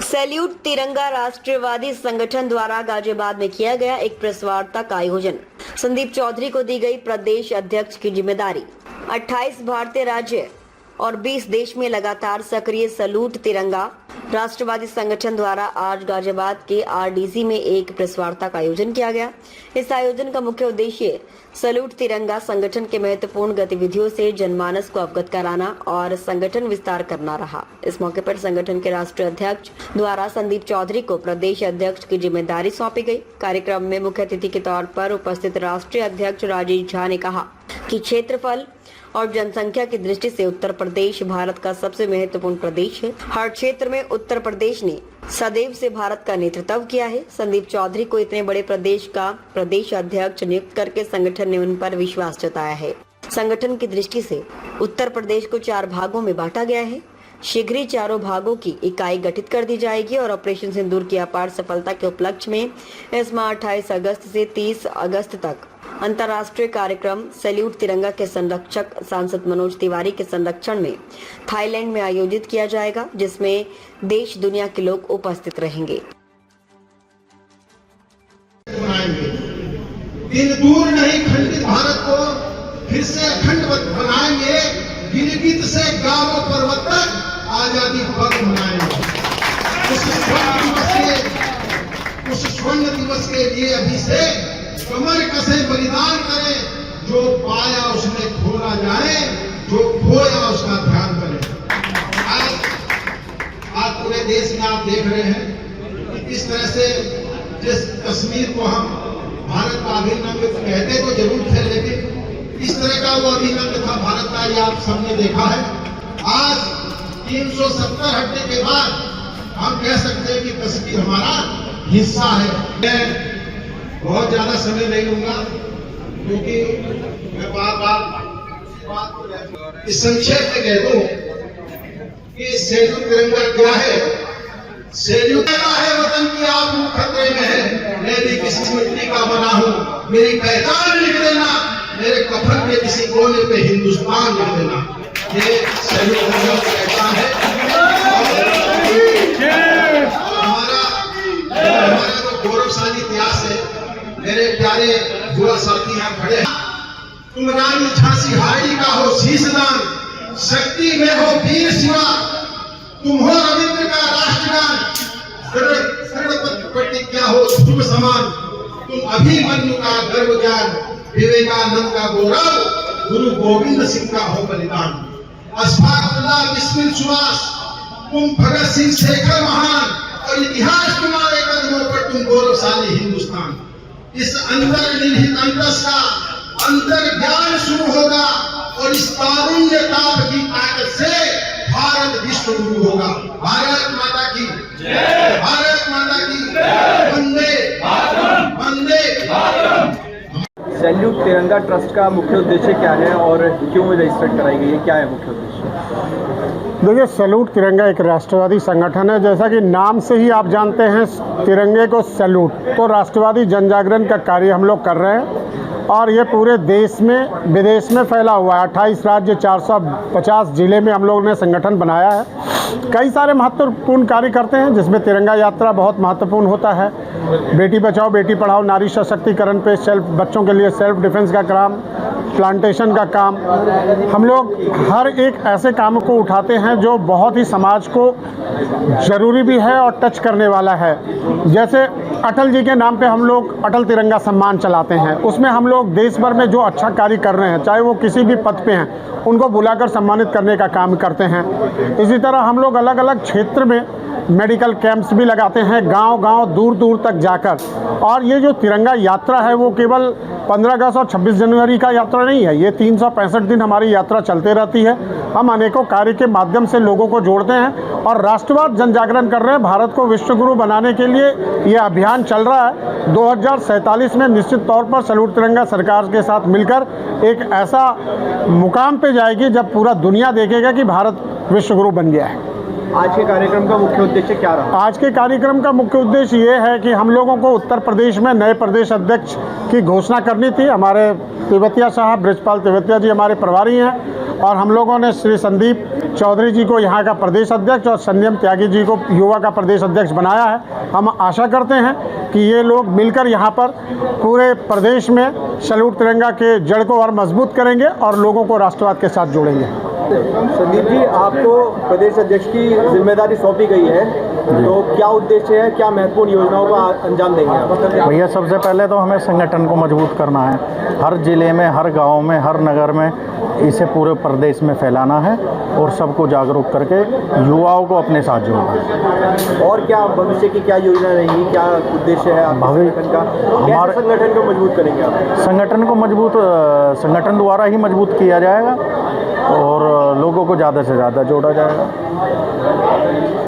Salute तिरंगा राष्ट्रवादी संगठन द्वारा गाजियाबाद में किया गया एक प्रेस वार्ता का आयोजन। संदीप चौधरी को दी गई प्रदेश अध्यक्ष की जिम्मेदारी। 28 भारतीय राज्य और 20 देश में लगातार सक्रिय सैल्यूट तिरंगा राष्ट्रवादी संगठन द्वारा आज गाजियाबाद के आरडीसी में एक प्रेस वार्ता का आयोजन किया गया। इस आयोजन का मुख्य उद्देश्य सैल्यूट तिरंगा संगठन के महत्वपूर्ण गतिविधियों से जनमानस को अवगत कराना और संगठन विस्तार करना रहा। इस मौके पर संगठन के राष्ट्रीय अध्यक्ष द्वारा संदीप चौधरी को प्रदेश अध्यक्ष की जिम्मेदारी सौंपी गई। कार्यक्रम में मुख्य अतिथि के तौर पर उपस्थित राष्ट्रीय अध्यक्ष राजेश झा ने कहा कि क्षेत्रफल और जनसंख्या की दृष्टि से उत्तर प्रदेश भारत का सबसे महत्वपूर्ण प्रदेश है। हर क्षेत्र में उत्तर प्रदेश ने सदैव से भारत का नेतृत्व किया है। संदीप चौधरी को इतने बड़े प्रदेश का प्रदेश अध्यक्ष नियुक्त करके संगठन ने उन पर विश्वास जताया है। संगठन की दृष्टि से उत्तर प्रदेश को 4 भागों में बांटा गया है। शीघ्र ही चारों भागों की इकाई गठित कर दी जाएगी और ऑपरेशन सिंदूर की अपार सफलता के उपलक्ष्य में इस माह 28 अगस्त से 30 अगस्त तक अंतर्राष्ट्रीय कार्यक्रम सैल्यूट तिरंगा के संरक्षक सांसद मनोज तिवारी के संरक्षण में थाईलैंड में आयोजित किया जाएगा, जिसमें देश दुनिया के लोग उपस्थित रहेंगे। दिन दूर नहीं, खंडित भारत को फिर से अखंड बनाएंगे। गिलगित से गारों पर्वत तक आजादी पर्व मनाएंगे। उस स्वर्ण दिवस के लिए अभी से कमर कसे बलिदान करें। जो पाया उसमें खोना जाए, जो खोया उसका ध्यान करें। आज पूरे देश में आप देख रहे हैं कि किस तरह से जिस कश्मीर को हम भारत का अभिन्न अंग कहते तो जरूर थे, लेकिन इस तरह का वो अभिन्न अंग था भारत का, ये आप सबने देखा है। आज 370 हटने के बाद हम कह सकते हैं कि कश्मीर हमारा हिस्सा है। बहुत ज्यादा समय नहीं लूंगा क्योंकि मैं बात इस संक्षेप में कह दूं कि सैल्यूट तिरंगा क्या है। सैल्यूट है वतन की आप खतरे में है। मैं भी किसी मिट्टी का बना हूं, मेरी पहचान लिख देना। मेरे कफन के किसी कोने पे हिंदुस्तान लिख देना। ये सैल्यूट तिरंगा की पहचान है। हमारा जो गौरवशाली इतिहास है, मेरे प्यारे युवा साथी यहाँ खड़े हैं। तुम रानी झांसी हारी का हो शीशदान, शक्ति में हो वीर शिवा, तुम हो रविंद्र का राष्ट्रगान, प्रतिज्ञा हो शुभ समान, तुम अभिमन्यु का गर्व ज्ञान, विवेकानंद का गौरव, गुरु गोविंद सिंह का हो बलिदान। अशफाकुल्लाह बिस्मिल सुभाष, तुम भगत सिंह शेखर महान, और इतिहास तुम्हारे कदमों पर तुम गौरवशाली हिंदुस्तान। इस अंदर निहित अंतस का अंतर ज्ञान शुरू होगा और इस तारुण्य ताप की ताकत से भारत विश्व गुरु होगा। भारत माता की जय, भारत माता की जय, वंदे मातरम, वंदे मातरम। सैल्यूट तिरंगा ट्रस्ट का मुख्य उद्देश्य क्या है और क्यों रजिस्टर्ड कराई गई है, क्या है मुख्य उद्देश्य? देखिए, सैल्यूट तिरंगा एक राष्ट्रवादी संगठन है। जैसा कि नाम से ही आप जानते हैं, तिरंगे को सैल्यूट, तो राष्ट्रवादी जन जागरण का कार्य हम लोग कर रहे हैं और ये पूरे देश में विदेश में फैला हुआ है। 28 राज्य 450 जिले में हम लोगों ने संगठन बनाया है। कई सारे महत्वपूर्ण कार्य करते हैं, जिसमें तिरंगा यात्रा बहुत महत्वपूर्ण होता है। बेटी बचाओ बेटी पढ़ाओ, नारी सशक्तिकरण पे बच्चों के लिए सेल्फ डिफेंस का काम, प्लांटेशन का काम, हम लोग हर एक ऐसे काम को उठाते हैं जो बहुत ही समाज को ज़रूरी भी है और टच करने वाला है। जैसे अटल जी के नाम पे हम लोग अटल तिरंगा सम्मान चलाते हैं। उसमें हम लोग देश भर में जो अच्छा कार्य कर रहे हैं, चाहे वो किसी भी पद पे हैं, उनको बुलाकर सम्मानित करने का काम करते हैं। इसी तरह हम लोग अलग अलग क्षेत्र में मेडिकल कैंप्स भी लगाते हैं, गांव-गांव दूर दूर तक जाकर। और ये जो तिरंगा यात्रा है वो केवल 15 अगस्त और 26 जनवरी का यात्रा नहीं है। ये 365 दिन हमारी यात्रा चलते रहती है। हम अनेकों कार्य के माध्यम से लोगों को जोड़ते हैं और राष्ट्रवाद जन जागरण कर रहे हैं। भारत को विश्व गुरु बनाने के लिए ये अभियान चल रहा है। 2047 में निश्चित तौर पर सैल्यूट तिरंगा सरकार के साथ मिलकर एक ऐसा मुकाम पे जाएगी जब पूरा दुनिया देखेगा कि भारत विश्व गुरु बन गया है। आज के कार्यक्रम का मुख्य उद्देश्य क्या रहा? आज के कार्यक्रम का मुख्य उद्देश्य ये है कि हम लोगों को उत्तर प्रदेश में नए प्रदेश अध्यक्ष की घोषणा करनी थी। हमारे तेवतिया साहब, ब्रजपाल तेवतिया जी हमारे प्रभारी हैं और हम लोगों ने श्री संदीप चौधरी जी को यहाँ का प्रदेश अध्यक्ष और संयम त्यागी जी को युवा का प्रदेश अध्यक्ष बनाया है। हम आशा करते हैं कि ये लोग मिलकर यहाँ पर पूरे प्रदेश में सैल्यूट तिरंगा के जड़ को और मजबूत करेंगे और लोगों को राष्ट्रवाद के साथ जोड़ेंगे। संदीप जी, आपको प्रदेश अध्यक्ष की जिम्मेदारी सौंपी गई है, तो क्या उद्देश्य है, क्या महत्वपूर्ण योजनाओं का अंजाम देंगे आप? भैया, सबसे पहले तो हमें संगठन को मजबूत करना है। हर जिले में, हर गांव में, हर नगर में इसे पूरे प्रदेश में फैलाना है और सबको जागरूक करके युवाओं को अपने साथ जोड़ना है। और क्या भविष्य की क्या योजना रहेगी, क्या उद्देश्य है आपके संगठन का? हमारे संगठन को मजबूत करेंगे आप? संगठन को मजबूत संगठन द्वारा ही मजबूत किया जाएगा और लोगों को ज़्यादा से ज़्यादा जोड़ा जाएगा।